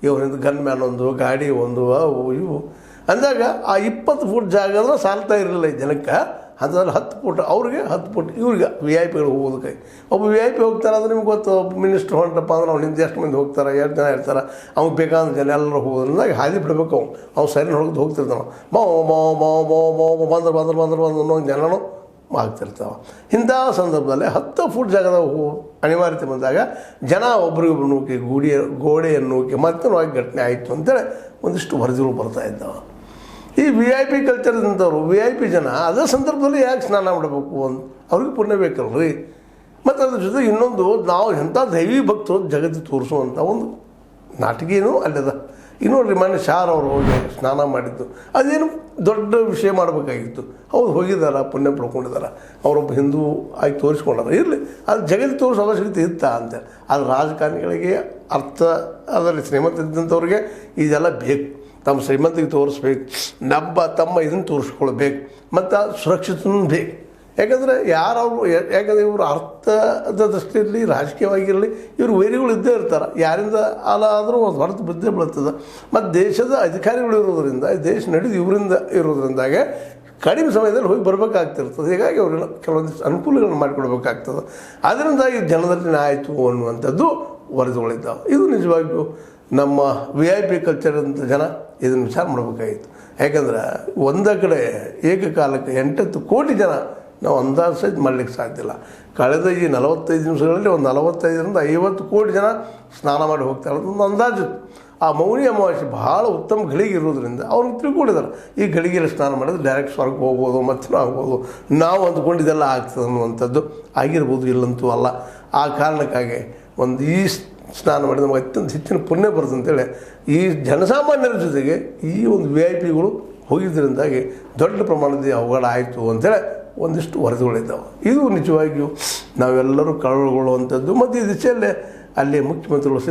ಇವರಿಂದ gun man ಒಂದು ಗಾಡಿ ಒಂದು ಅವು ಇವು ಅಂದಾಗ ಆ 20 ಫುಟ್ ಜಾಗ ಅಂದ್ರೆ ಸಾಲ್ತಾ ಇರಲಿಲ್ಲ ಈ ಜನಕ್ಕೆ. ಅಂಥದ್ರಲ್ಲಿ 10 ಫುಟ್ ಅವ್ರಿಗೆ 10 ಫುಟ್ ಇವ್ರಿಗೆ VIP ಹೋಗೋದಕ್ಕೆ. ಒಬ್ಬ VIP ಹೋಗ್ತಾರೆ ಅಂದರೆ ನಿಮ್ಗೆ ಗೊತ್ತು, ಒಬ್ಬ ಮಿನಿಸ್ಟ್ರ್ ಹೊಂಟಪ್ಪ ಅಂದ್ರೆ ಅವ್ನಿಂದ ಎಷ್ಟು ಮಂದಿ ಹೋಗ್ತಾರೆ, 2 ಜನ ಇರ್ತಾರೆ, ಅವ್ನಿಗೆ ಬೇಕಾದ ಜನ ಎಲ್ಲರೂ ಹೋಗೋದ್ರಿಂದಾಗಿ ಹಾದಿ ಬಿಡಬೇಕು. ಅವ್ನು ಸೈರನ್ ಹೊಡೆದು ಹೋಗ್ತಿರ್ತಾನೆ, ಬಂದ್ರು ಅನ್ನೋ ಜನನೂ ಆಗ್ತಿರ್ತಾವೆ. ಇಂಥ ಸಂದರ್ಭದಲ್ಲಿ 10 ಫುಟ್ ಜಾಗದ ಅನಿವಾರ್ಯತೆ ಬಂದಾಗ ಜನ ಒಬ್ರಿಗೊಬ್ರು ನೂಕಿ ಗೋಡೆಯನ್ನು ನೂಕಿ ಮತ್ತೆ ಘಟನೆ ಆಯಿತು ಅಂತೇಳಿ ಒಂದಿಷ್ಟು ವರದಿಗಳು ಬರ್ತಾ ಇದ್ದಾವೆ. ಈ VIP ಕಲ್ಚರ್ದಂಥವ್ರು VIP ಜನ ಅದೇ ಸಂದರ್ಭದಲ್ಲಿ ಯಾಕೆ ಸ್ನಾನ ಮಾಡಬೇಕು ಅಂತ ಅವ್ರಿಗೆ ಪುಣ್ಯ ಬೇಕಲ್ರಿ. ಮತ್ತು ಅದ್ರ ಜೊತೆ ಇನ್ನೊಂದು, ನಾವು ಎಂಥ ದೈವಿ ಭಕ್ತರು ಜಗತ್ತಿಗೆ ತೋರಿಸುವಂಥ ಒಂದು ನಾಟಕೇನು ಅಲ್ಲದ. ಈಗ ನೋಡ್ರಿ ಮೊನ್ನೆ ಶಾರ್ ಅವರು ಹೋಗಿ ಸ್ನಾನ ಮಾಡಿದ್ದು ಅದೇನು ದೊಡ್ಡ ವಿಷಯ ಮಾಡಬೇಕಾಗಿತ್ತು. ಅವ್ರು ಹೋಗಿದ್ದಾರೆ, ಪುಣ್ಯ ಪಡ್ಕೊಂಡಿದ್ದಾರೆ, ಅವರೊಬ್ಬ ಹಿಂದೂ ಆಗಿ ತೋರಿಸ್ಕೊಂಡಾರ. ಇರಲಿ, ಅದು ಜಗತ್ತಿಗೆ ತೋರಿಸೋ ಅವಶ್ಯಕತೆ ಇತ್ತಾ ಅಂತೇಳಿ. ಅದು ರಾಜಕಾರಣಿಗಳಿಗೆ ಅರ್ಥ ಅದರಲ್ಲಿ ಶ್ರೀಮಂತ ಇದ್ದಂಥವ್ರಿಗೆ ಇದೆಲ್ಲ ಬೇಕು. ತಮ್ಮ ಶ್ರೀಮಂತಿಗೆ ತೋರಿಸ್ಬೇಕು, ತಮ್ಮ ಇದನ್ನು ತೋರಿಸ್ಕೊಳ್ಬೇಕು, ಮತ್ತು ಸುರಕ್ಷಿತನೂ ಬೇಕು. ಯಾಕಂದರೆ ಯಾಕಂದರೆ ಇವರು ಅರ್ಥದ ದೃಷ್ಟಿಯಲ್ಲಿ ರಾಜಕೀಯವಾಗಿರಲಿ ಇವರು ವೈರಿಗಳು ಇದ್ದೇ ಇರ್ತಾರೆ. ಯಾರಿಂದ ಆದರೂ ಒಂದು ಹೊರತು ಬಿದ್ದೇ ಬೀಳ್ತದೆ. ಮತ್ತು ದೇಶದ ಅಧಿಕಾರಿಗಳು ಇರೋದರಿಂದ, ದೇಶ ನಡೆದು ಇವರಿಂದ ಇರೋದ್ರಿಂದಾಗೆ ಕಡಿಮೆ ಸಮಯದಲ್ಲಿ ಹೋಗಿ ಬರಬೇಕಾಗ್ತಿರ್ತದೆ. ಹೀಗಾಗಿ ಅವರೆಲ್ಲ ಕೆಲವೊಂದಿಷ್ಟು ಅನುಕೂಲಗಳನ್ನು ಮಾಡಿಕೊಡ್ಬೇಕಾಗ್ತದೆ. ಅದರಿಂದಾಗಿ ಜನದಲ್ಲಿ ಆಯಿತು ಅನ್ನುವಂಥದ್ದು ವರದಿಗಳಿದ್ದಾವೆ. ಇದು ನಿಜವಾಗಿಯೂ ನಮ್ಮ VIP ಕಲ್ಚರ್ ಅಂತ ಜನ ಇದನ್ನು ವಿಚಾರ ಮಾಡಬೇಕಾಗಿತ್ತು. ಯಾಕಂದ್ರೆ ಒಂದೇ ಕಡೆ ಏಕಕಾಲಕ್ಕೆ 8 ಕೋಟಿ ಜನ ನಾವು ಅಂದಾಜು ಸಹಿತ ಮಾಡಲಿಕ್ಕೆ ಸಾಧ್ಯ ಇಲ್ಲ. ಕಳೆದ ಈ 45 ನಿಮಿಷಗಳಲ್ಲಿ ಒಂದು 45ರಿಂದ 50 ಕೋಟಿ ಜನ ಸ್ನಾನ ಮಾಡಿ ಹೋಗ್ತಾರೆ ಅಂತ ಒಂದು ಅಂದಾಜು. ಆ ಮೌನಿ ಅಮಾವಾಸ್ಯೆ ಭಾಳ ಉತ್ತಮ ಗಳಿಗೆ ಇರೋದ್ರಿಂದ ಅವ್ರಿಗೆ ತಿಳ್ಕೊಂಡಿದ್ದಾರೆ, ಈ ಗಳಿಗೆಯಲ್ಲಿ ಸ್ನಾನ ಮಾಡಿದ್ರೆ ಡೈರೆಕ್ಟ್ ಸ್ವರ್ಗಕ್ಕೆ ಹೋಗ್ಬೋದು, ಮತ್ತೆ ಆಗ್ಬೋದು, ನಾವು ಅಂದ್ಕೊಂಡಿದ್ದೆಲ್ಲ ಆಗ್ತದೆ ಅನ್ನುವಂಥದ್ದು ಆಗಿರ್ಬೋದು, ಇಲ್ಲಂತೂ ಅಲ್ಲ. ಆ ಕಾರಣಕ್ಕಾಗಿ ಒಂದು ಈ ಸ್ನಾನ ಮಾಡಿ ನಮಗೆ ಅತ್ಯಂತ ಹೆಚ್ಚಿನ ಪುಣ್ಯ ಬರುತ್ತೆ ಅಂತೇಳಿ ಈ ಜನಸಾಮಾನ್ಯರ ಜೊತೆಗೆ ಈ ಒಂದು VIPಗಳು ಹೋಗಿದ್ದರಿಂದಾಗಿ ದೊಡ್ಡ ಪ್ರಮಾಣದ ಅವಘಡ ಆಯಿತು ಅಂತೇಳಿ ಒಂದಿಷ್ಟು ವರದಿಗಳಿದ್ದಾವೆ. ಇದು ನಿಜವಾಗಿಯೂ ನಾವೆಲ್ಲರೂ ಕಳವಳಗೊಳ್ಳುವಂಥದ್ದು. ಮತ್ತು ಈ ದಿಶೆಯಲ್ಲೇ ಅಲ್ಲಿ ಮುಖ್ಯಮಂತ್ರಿಗಳು